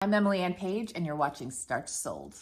I'm Emily Ann Page, and you're watching Starch Sold.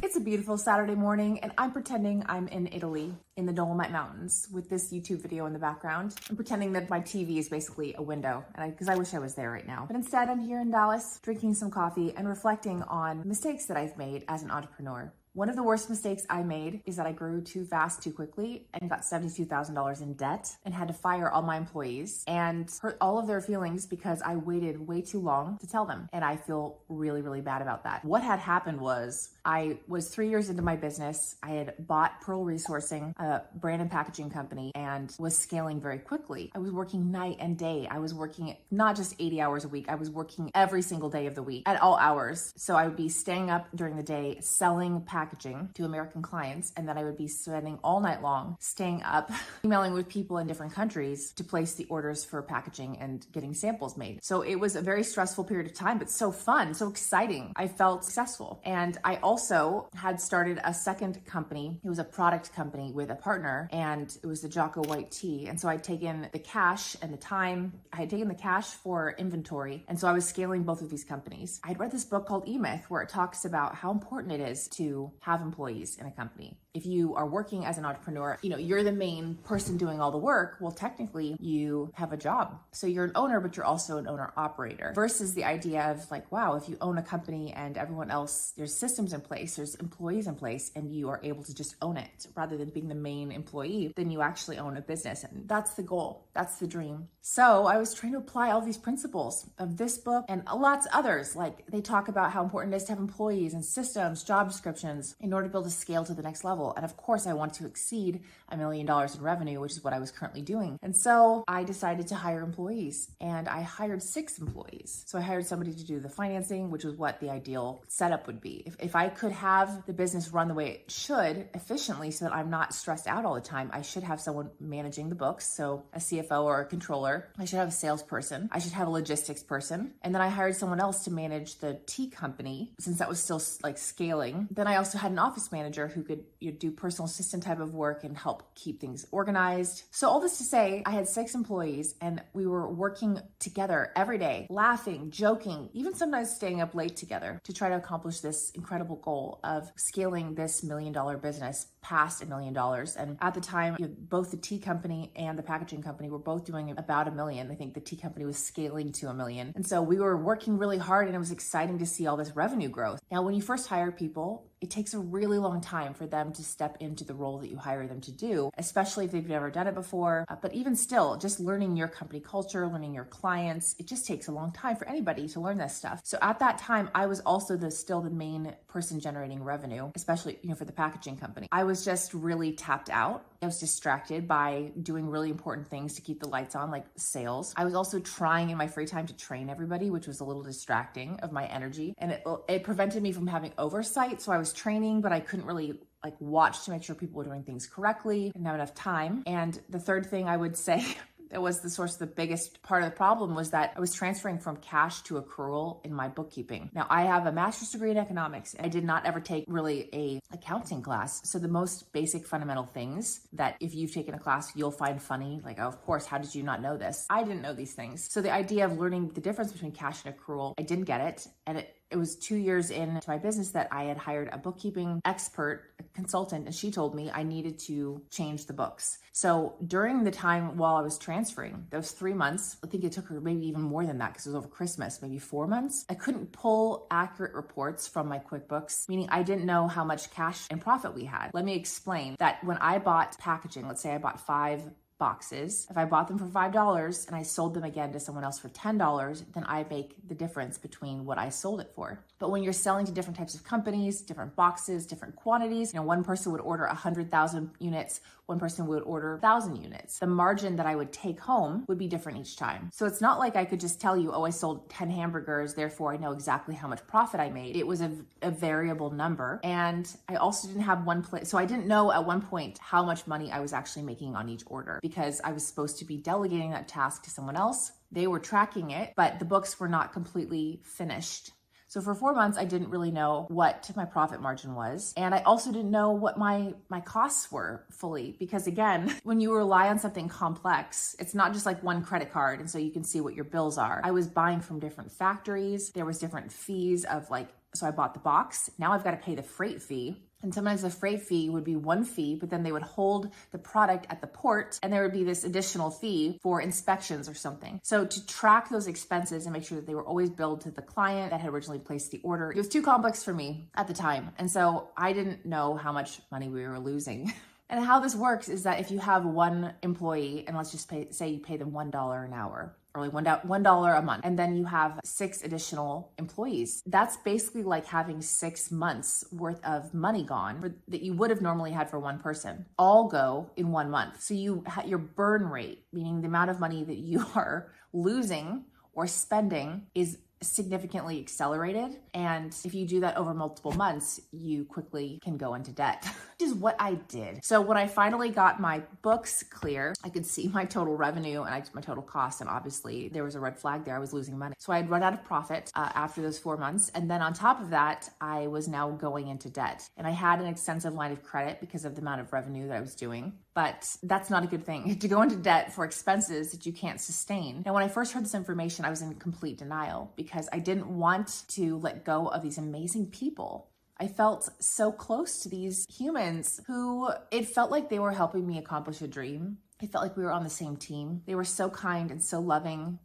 It's a beautiful Saturday morning, and I'm pretending I'm in Italy in the Dolomite Mountains with this YouTube video in the background. I'm pretending that my TV is basically a window, because I wish I was there right now. But instead, I'm here in Dallas, drinking some coffee and reflecting on mistakes that I've made as an entrepreneur. One of the worst mistakes I made is that I grew too fast too quickly and got $72,000 in debt and had to fire all my employees and hurt all of their feelings because I waited way too long to tell them. And I feel really, really bad about that. What had happened was I was 3 years into my business. I had bought Pearl Resourcing, a brand and packaging company, and was scaling very quickly. I was working night and day. I was working not just 80 hours a week. I was working every single day of the week at all hours. So I would be staying up during the day, selling packaging to American clients, and then I would be spending all night long staying up emailing with people in different countries to place the orders for packaging and getting samples made. So it was a very stressful period of time, but so fun, so exciting. I felt successful. And I also had started a second company. It was a product company with a partner, and it was the Jocko White tea. And so I'd taken the cash and the time. I had taken the cash for inventory, and so I was scaling both of these companies. I had read this book called E-Myth where it talks about how important it is to have employees in a company. If you are working as an entrepreneur, you're the main person doing all the work. Well, technically you have a job. So you're an owner, but you're also an owner operator, versus the idea of like, wow, if you own a company and everyone else, there's systems in place, there's employees in place, and you are able to just own it rather than being the main employee, then you actually own a business. And that's the goal. That's the dream. So I was trying to apply all these principles of this book and lots of others. Like they talk about how important it is to have employees and systems, job descriptions in order to be able to scale to the next level. And of course, I want to exceed $1 million in revenue, which is what I was currently doing. And so I decided to hire employees, and I hired 6 employees. So I hired somebody to do the financing, which was what the ideal setup would be. If I could have the business run the way it should efficiently so that I'm not stressed out all the time, I should have someone managing the books. So a CFO or a controller. I should have a salesperson. I should have a logistics person. And then I hired someone else to manage the tea company since that was still like scaling. Then I also had an office manager who could do personal assistant type of work and help keep things organized. So all this to say, I had 6 employees and we were working together every day, laughing, joking, even sometimes staying up late together to try to accomplish this incredible goal of scaling this $1 million business past $1 million. And at the time, both the tea company and the packaging company were both doing about $1 million. I think the tea company was scaling to $1 million. And so we were working really hard, and it was exciting to see all this revenue growth. Now, when you first hire people, it takes a really long time for them to step into the role that you hire them to do, especially if they've never done it before. But even still, just learning your company culture, learning your clients, it just takes a long time for anybody to learn this stuff. So at that time, I was also still the main person generating revenue, especially, for the packaging company. I was just really tapped out. I was distracted by doing really important things to keep the lights on, like sales. I was also trying in my free time to train everybody, which was a little distracting of my energy. And it prevented me from having oversight. So I was training, but I couldn't really watch to make sure people were doing things correctly. Didn't have enough time. And the third thing I would say that was the source of the biggest part of the problem was that I was transferring from cash to accrual in my bookkeeping. Now, I have a master's degree in economics. I did not ever take really a accounting class. So the most basic fundamental things that if you've taken a class, you'll find funny, like, oh, of course, how did you not know this? I didn't know these things. So the idea of learning the difference between cash and accrual, I didn't get it. And it was 2 years into my business that I had hired a bookkeeping expert, a consultant, and she told me I needed to change the books. So during the time while I was transferring, those 3 months, I think it took her maybe even more than that because it was over Christmas, maybe 4 months, I couldn't pull accurate reports from my QuickBooks, meaning I didn't know how much cash and profit we had. Let me explain that when I bought packaging, let's say I bought 5 boxes. If I bought them for $5 and I sold them again to someone else for $10, then I make the difference between what I sold it for. But when you're selling to different types of companies, different boxes, different quantities, one person would order 100,000 units, one person would order 1,000 units. The margin that I would take home would be different each time. So it's not like I could just tell you, oh, I sold 10 hamburgers, therefore I know exactly how much profit I made. It was a variable number. And I also didn't have one place. So I didn't know at one point how much money I was actually making on each order because I was supposed to be delegating that task to someone else. They were tracking it, but the books were not completely finished. So for 4 months, I didn't really know what my profit margin was. And I also didn't know what my costs were fully, because again, when you rely on something complex, it's not just like one credit card. And so you can see what your bills are. I was buying from different factories. There was different fees of like, so I bought the box. Now I've got to pay the freight fee. And sometimes the freight fee would be one fee, but then they would hold the product at the port and there would be this additional fee for inspections or something. So to track those expenses and make sure that they were always billed to the client that had originally placed the order, it was too complex for me at the time. And so I didn't know how much money we were losing. And how this works is that if you have one employee, and let's just say you pay them $1 an hour, or like $1 a month, and then you have 6 additional employees. That's basically like having 6 months worth of money gone that you would have normally had for one person, all go in 1 month. So your burn rate, meaning the amount of money that you are losing or spending, is significantly accelerated. And if you do that over multiple months, you quickly can go into debt, which is what I did. So when I finally got my books clear, I could see my total revenue and my total cost. And obviously there was a red flag there. I was losing money. So I had run out of profit after those 4 months. And then on top of that, I was now going into debt. And I had an extensive line of credit because of the amount of revenue that I was doing. But that's not a good thing, to go into debt for expenses that you can't sustain. And when I first heard this information, I was in complete denial because I didn't want to let go of these amazing people. I felt so close to these humans who it felt like they were helping me accomplish a dream. It felt like we were on the same team. They were so kind and so loving.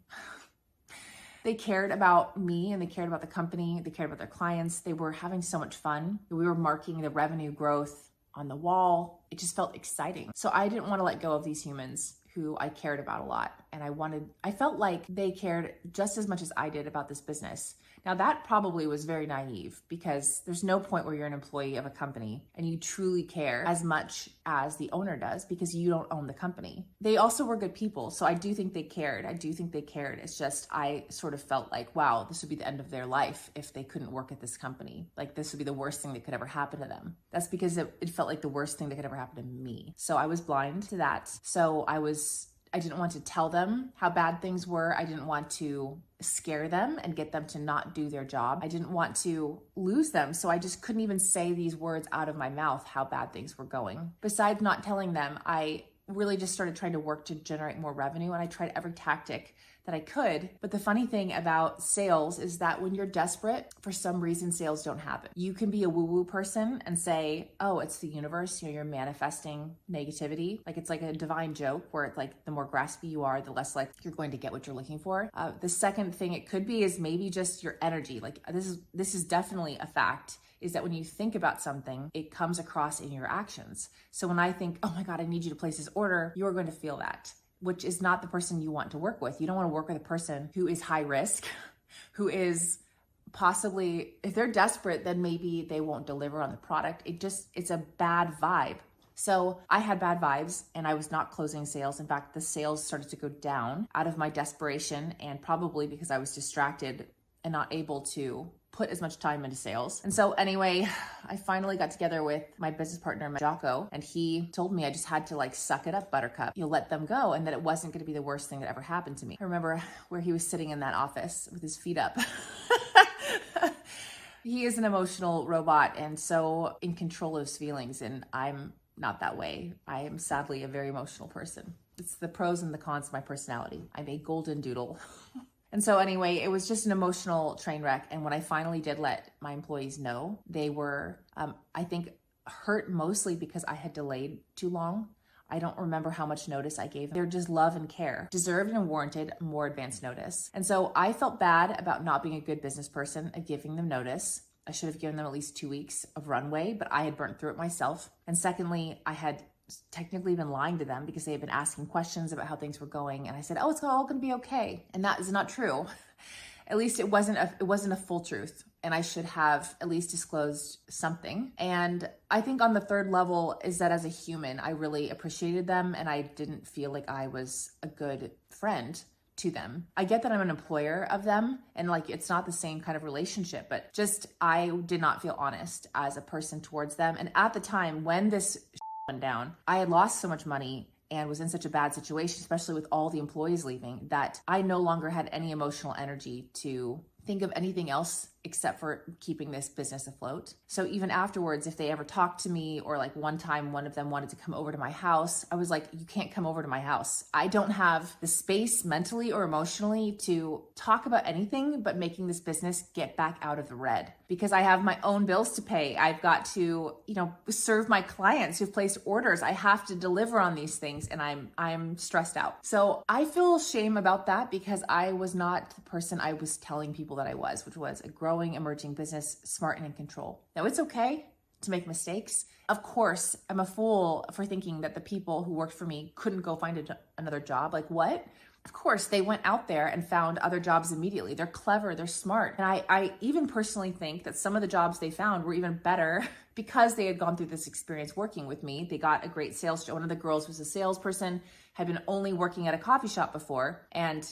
They cared about me and they cared about the company. They cared about their clients. They were having so much fun. We were marking the revenue growth on the wall. It just felt exciting. So I didn't want to let go of these humans who I cared about a lot. And I felt like they cared just as much as I did about this business. Now that probably was very naive because there's no point where you're an employee of a company and you truly care as much as the owner does because you don't own the company. They also were good people. So I do think they cared. It's just, I sort of felt like, wow, this would be the end of their life if they couldn't work at this company. Like this would be the worst thing that could ever happen to them. That's because it felt like the worst thing that could ever happen to me. So I was blind to that. So I didn't want to tell them how bad things were. I didn't want to scare them and get them to not do their job. I didn't want to lose them. So I just couldn't even say these words out of my mouth, how bad things were going. Besides not telling them, I really just started trying to work to generate more revenue. And I tried every tactic that I could. But the funny thing about sales is that when you're desperate, for some reason, sales don't happen. You can be a woo-woo person and say, oh, it's the universe, you're manifesting negativity. Like it's like a divine joke where it's like the more graspy you are, the less like you're going to get what you're looking for. The second thing it could be is maybe just your energy. Like this is definitely a fact, is that when you think about something, it comes across in your actions. So when I think, oh my God, I need you to place this order, you're going to feel that, which is not the person you want to work with. You don't want to work with a person who is high risk, who is possibly, if they're desperate, then maybe they won't deliver on the product. It's a bad vibe. So I had bad vibes and I was not closing sales. In fact, the sales started to go down out of my desperation and probably because I was distracted and not able to put as much time into sales. And so anyway, I finally got together with my business partner, Jocko, and he told me I just had to like suck it up, Buttercup. You'll let them go and that it wasn't going to be the worst thing that ever happened to me. I remember where he was sitting in that office with his feet up. He is an emotional robot and so in control of his feelings, and I'm not that way. I am sadly a very emotional person. It's the pros and the cons of my personality. I'm a golden doodle. And so anyway, it was just an emotional train wreck. And when I finally did let my employees know, they were, I think, hurt mostly because I had delayed too long. I don't remember how much notice I gave them. They're just love and care, deserved and warranted more advance notice. And so I felt bad about not being a good business person and giving them notice. I should have given them at least 2 weeks of runway, but I had burnt through it myself. And secondly, I had technically been lying to them because they had been asking questions about how things were going. And I said, oh, it's all going to be okay. And that is not true. At least it wasn't a full truth. And I should have at least disclosed something. And I think on the third level is that as a human, I really appreciated them and I didn't feel like I was a good friend to them. I get that I'm an employer of them and like it's not the same kind of relationship, but just I did not feel honest as a person towards them. And at the time when this went down, I had lost so much money and was in such a bad situation, especially with all the employees leaving, that I no longer had any emotional energy to think of anything else except for keeping this business afloat. So even afterwards, if they ever talked to me, or like one time one of them wanted to come over to my house, I was like, you can't come over to my house. I don't have the space mentally or emotionally to talk about anything but making this business get back out of the red, because I have my own bills to pay. I've got to, serve my clients who've placed orders. I have to deliver on these things, and I'm stressed out. So I feel shame about that, because I was not the person I was telling people that I was, which was a growing, emerging business, smart and in control. Now, it's okay to make mistakes. Of course, I'm a fool for thinking that the people who worked for me couldn't go find another job. Like, what? Of course, they went out there and found other jobs immediately. They're clever, they're smart. And I even personally think that some of the jobs they found were even better because they had gone through this experience working with me. They got a great sales job. One of the girls was a salesperson, had been only working at a coffee shop before. And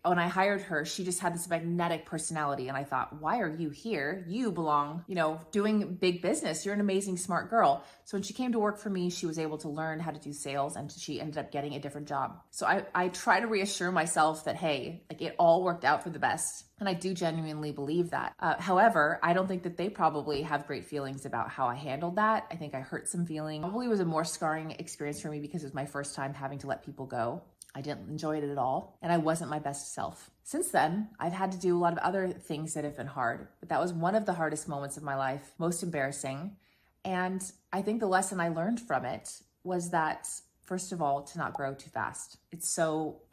when I hired her, she just had this magnetic personality. And I thought, why are you here? You belong, doing big business. You're an amazing, smart girl. So when she came to work for me, she was able to learn how to do sales, and she ended up getting a different job. So I try to reassure myself that, hey, like, it all worked out for the best. And I do genuinely believe that. However, I don't think that they probably have great feelings about how I handled that. I think I hurt some feelings. Probably was a more scarring experience for me because it was my first time having to let people go. I didn't enjoy it at all, and I wasn't my best self. Since then, I've had to do a lot of other things that have been hard, but that was one of the hardest moments of my life, most embarrassing. And I think the lesson I learned from it was that, first of all, to not grow too fast. It's so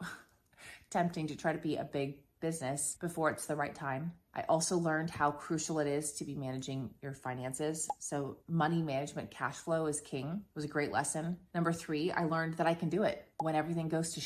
tempting to try to be a big business before it's the right time. I also learned how crucial it is to be managing your finances. So money management, cash flow is king. It was a great lesson. Number 3, I learned that I can do it. When everything goes to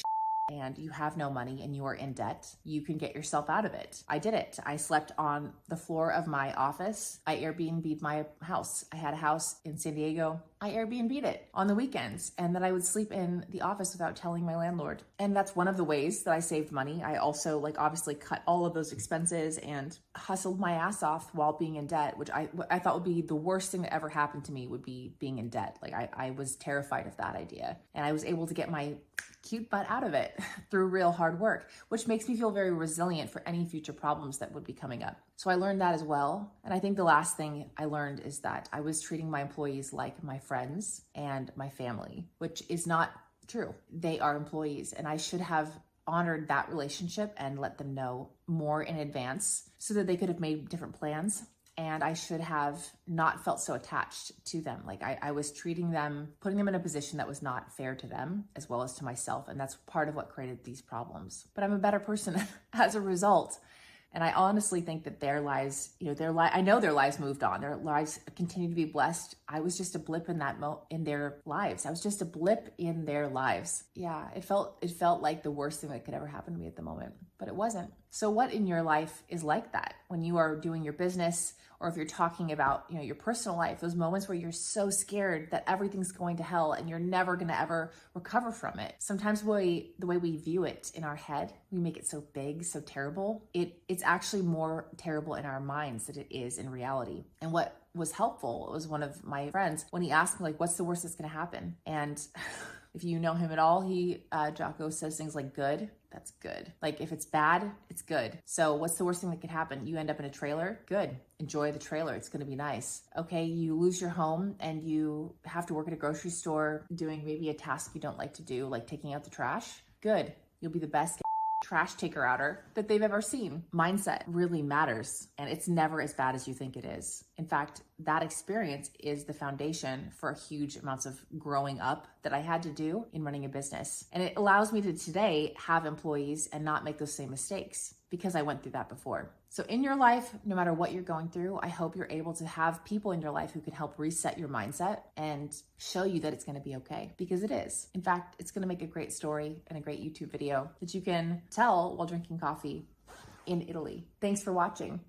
and you have no money and you are in debt, you can get yourself out of it. I did it. I slept on the floor of my office. I Airbnb'd my house. I had a house in San Diego. I Airbnb'd it on the weekends, and then I would sleep in the office without telling my landlord. And that's one of the ways that I saved money. I also obviously cut all of those expenses and hustled my ass off while being in debt, which I thought would be the worst thing that ever happened to me, would be being in debt. I was terrified of that idea. And I was able to get my cute butt out of it through real hard work, which makes me feel very resilient for any future problems that would be coming up. So I learned that as well. And I think the last thing I learned is that I was treating my employees like my friends and my family, which is not true. They are employees, and I should have honored that relationship and let them know more in advance so that they could have made different plans. And I should have not felt so attached to them. I was treating them, putting them in a position that was not fair to them as well as to myself. And that's part of what created these problems. But I'm a better person as a result. And I honestly think that their lives, I know their lives moved on. Their lives continue to be blessed. I was just a blip in in their lives. I was just a blip in their lives. Yeah, it felt like the worst thing that could ever happen to me at the moment, but it wasn't. So what in your life is like that when you are doing your business, or if you're talking about, your personal life, those moments where you're so scared that everything's going to hell and you're never going to ever recover from it? Sometimes the way we view it in our head, we make it so big, so terrible. It's actually more terrible in our minds than it is in reality. And what was helpful was one of my friends, when he asked me, what's the worst that's going to happen? And if you know him at all, Jocko says things like, good. That's good. If it's bad, it's good. So what's the worst thing that could happen? You end up in a trailer? Good. Enjoy the trailer. It's going to be nice. Okay, you lose your home and you have to work at a grocery store doing maybe a task you don't like to do, like taking out the trash? Good. You'll be the best trash taker-outer that they've ever seen. Mindset really matters, and it's never as bad as you think it is. In fact, that experience is the foundation for huge amounts of growing up that I had to do in running a business. And it allows me to today have employees and not make those same mistakes because I went through that before. So in your life, no matter what you're going through, I hope you're able to have people in your life who can help reset your mindset and show you that it's going to be okay, because it is. In fact, it's going to make a great story and a great YouTube video that you can tell while drinking coffee in Italy. Thanks for watching.